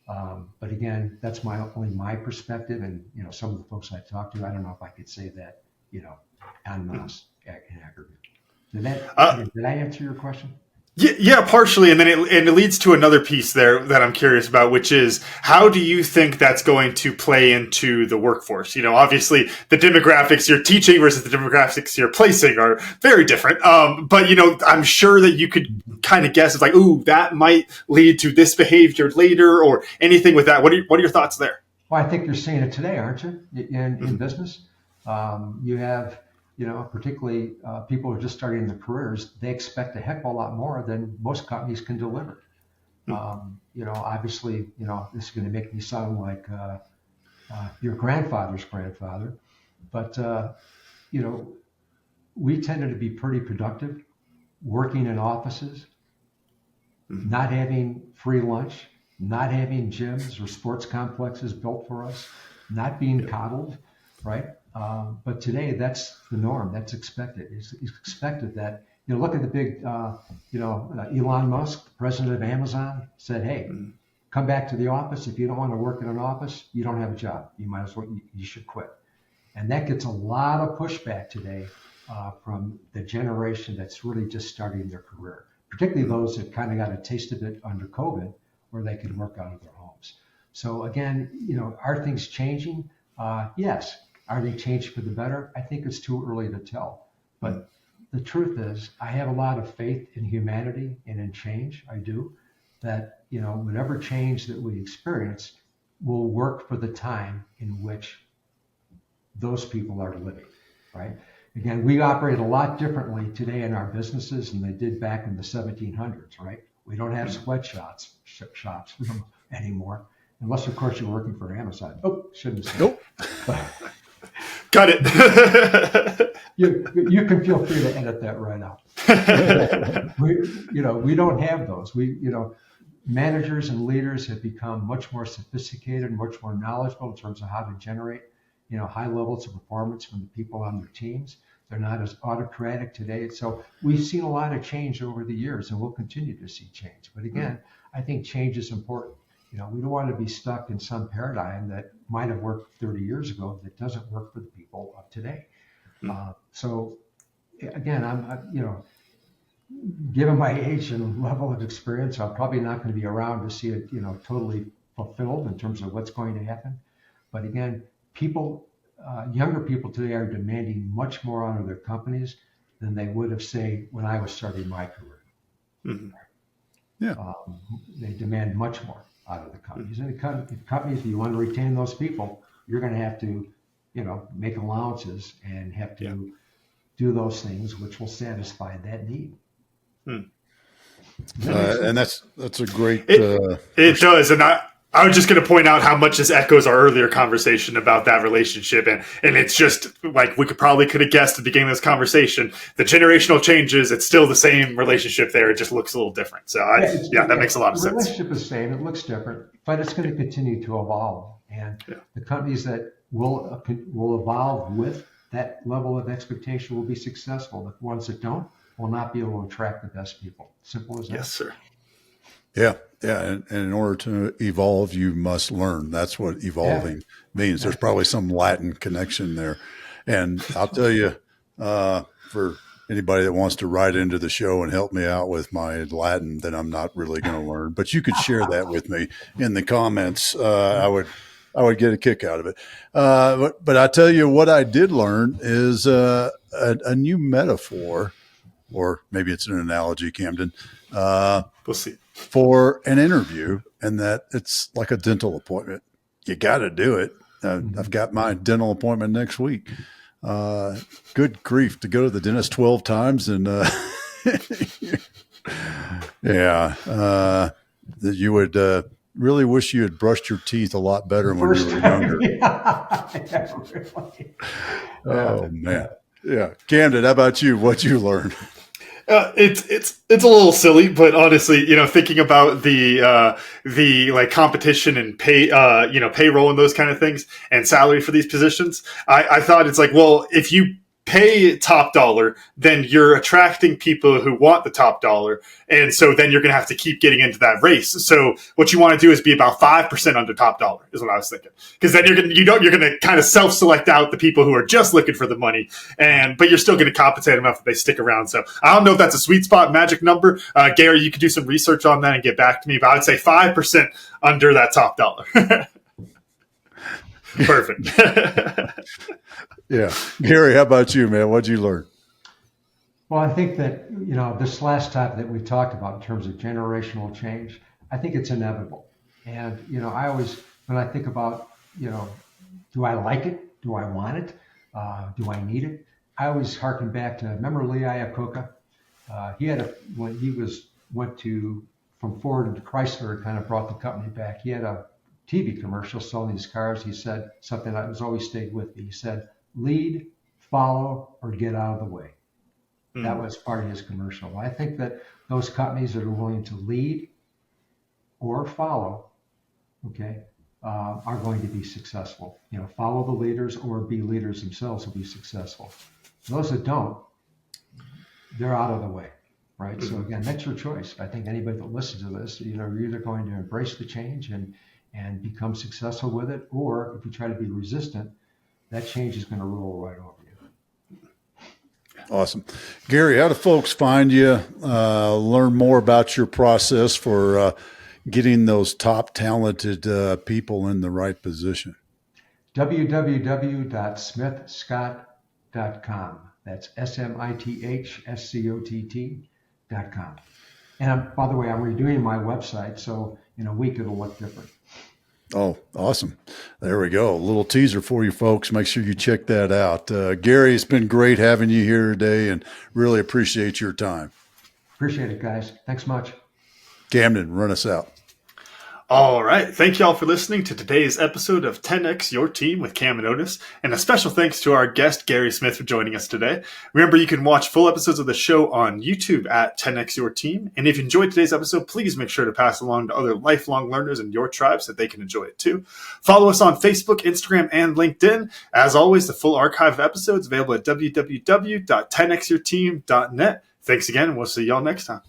A: But again, that's only my perspective, and some of the folks I talked to, I don't know if I could say that, en masse in aggregate. Did I answer your question?
C: Yeah, partially, and then it leads to another piece there that I'm curious about, which is how do you think that's going to play into the workforce? Obviously the demographics you're teaching versus the demographics you're placing are very different. But I'm sure that you could kind of guess it's like, ooh, that might lead to this behavior later or anything with that. What are your thoughts there?
A: Well, I think you're seeing it today, aren't you? In business, you have. Particularly people who are just starting their careers, they expect a heck of a lot more than most companies can deliver. Obviously, this is going to make me sound like your grandfather's grandfather, but, we tended to be pretty productive working in offices not having free lunch, not having gyms or sports complexes built for us, not being coddled, right? But today, that's the norm. That's expected. It's expected that, look at the big, Elon Musk, the president of Amazon, said, hey, come back to the office. If you don't want to work in an office, you don't have a job. You might as well, you should quit. And that gets a lot of pushback today from the generation that's really just starting their career, particularly those that kind of got a taste of it under COVID, where they could work out of their homes. So again, are things changing? Yes. Are they changing for the better? I think it's too early to tell. But the truth is, I have a lot of faith in humanity and in change. I do. That, whatever change that we experience will work for the time in which those people are living, right? Again, we operate a lot differently today in our businesses than they did back in the 1700s, right? We don't have sweatshops shops anymore, unless, of course, you're working for Amazon. Oh, shouldn't have said.
B: Nope.
C: Got it.
A: You can feel free to edit that right out. We don't have those. Managers and leaders have become much more sophisticated, much more knowledgeable in terms of how to generate, high levels of performance from the people on their teams. They're not as autocratic today. So we've seen a lot of change over the years, and we'll continue to see change. But again, I think change is important. We don't want to be stuck in some paradigm that might have worked 30 years ago that doesn't work for the people of today. So again, I'm given my age and level of experience, I'm probably not going to be around to see it, totally fulfilled in terms of what's going to happen. But again, younger people today are demanding much more out of their companies than they would have, say, when I was starting my career.
B: Mm-hmm. Yeah.
A: They demand much more out of the companies. And companies, if you want to retain those people, you're going to have to, make allowances and have to do those things which will satisfy that need.
B: And that's a great.
C: It does, and I was just going to point out how much this echoes our earlier conversation about that relationship, and it's just like we could have guessed at the beginning of this conversation. The generational changes, it's still the same relationship there. It just looks a little different. So that makes a lot of sense.
A: The relationship is the same. It looks different, but it's going to continue to evolve. And the companies that will evolve with that level of expectation will be successful. The ones that don't will not be able to attract the best people. Simple as that.
C: Yes, sir.
B: Yeah. And in order to evolve, you must learn. That's what evolving means. There's probably some Latin connection there. And I'll tell you, for anybody that wants to write into the show and help me out with my Latin that I'm not really going to learn, but you could share that with me in the comments. I would get a kick out of it. But I tell you what I did learn is a new metaphor, or maybe it's an analogy, Camden.
C: We'll see.
B: For an interview, and that it's like a dental appointment. You got to do it. I've got my dental appointment next week. Good grief, to go to the dentist 12 times and that you would really wish you had brushed your teeth a lot better when you were younger.
A: Really.
B: Oh man. Yeah. Camden, how about you? What'd you learn?
C: It's a little silly, but honestly, thinking about the like competition and pay, payroll and those kind of things and salary for these positions, I thought it's like, well, if you pay top dollar, then you're attracting people who want the top dollar. And so then you're going to have to keep getting into that race. So what you want to do is be about 5% under top dollar is what I was thinking. Because then you're going to kind of self-select out the people who are just looking for the money. But you're still going to compensate enough if they stick around. So I don't know if that's a sweet spot magic number. Gary, you could do some research on that and get back to me. But I would say 5% under that top dollar. Perfect.
B: Yeah. Gary, how about you, man? What'd you learn?
A: Well, I think that, this last topic that we talked about in terms of generational change, I think it's inevitable. And, I always, when I think about, do I like it? Do I want it? Do I need it? I always harken back to, remember Lee Iacocca? He had when he went from Ford to Chrysler, kind of brought the company back. He had a TV commercial selling these cars. He said something that has always stayed with me. He said, lead, follow, or get out of the way. That was part of his commercial. I think that those companies that are willing to lead or follow, okay, are going to be successful. Follow the leaders or be leaders themselves will be successful. Those that don't, they're out of the way, right? So again, that's your choice. I think anybody that listens to this, you're either going to embrace the change and become successful with it, or if you try to be resistant, that change is going to roll right over you.
B: Awesome. Gary, how do folks find you, learn more about your process for getting those top talented people in the right position?
A: www.smithscott.com. That's SMITHSCOTT.com. And by the way, I'm redoing my website, so in a week it'll look different.
B: Oh, awesome. There we go. A little teaser for you folks. Make sure you check that out. Gary, it's been great having you here today and really appreciate your time.
A: Appreciate it, guys. Thanks much.
B: Camden, run us out.
C: All right. Thank you all for listening to today's episode of 10X Your Team with Cam and Otis. And a special thanks to our guest, Gary Smith, for joining us today. Remember, you can watch full episodes of the show on YouTube at 10X Your Team. And if you enjoyed today's episode, please make sure to pass along to other lifelong learners in your tribe so that they can enjoy it too. Follow us on Facebook, Instagram, and LinkedIn. As always, the full archive of episodes available at www.10xyourteam.net. Thanks again, and we'll see y'all next time.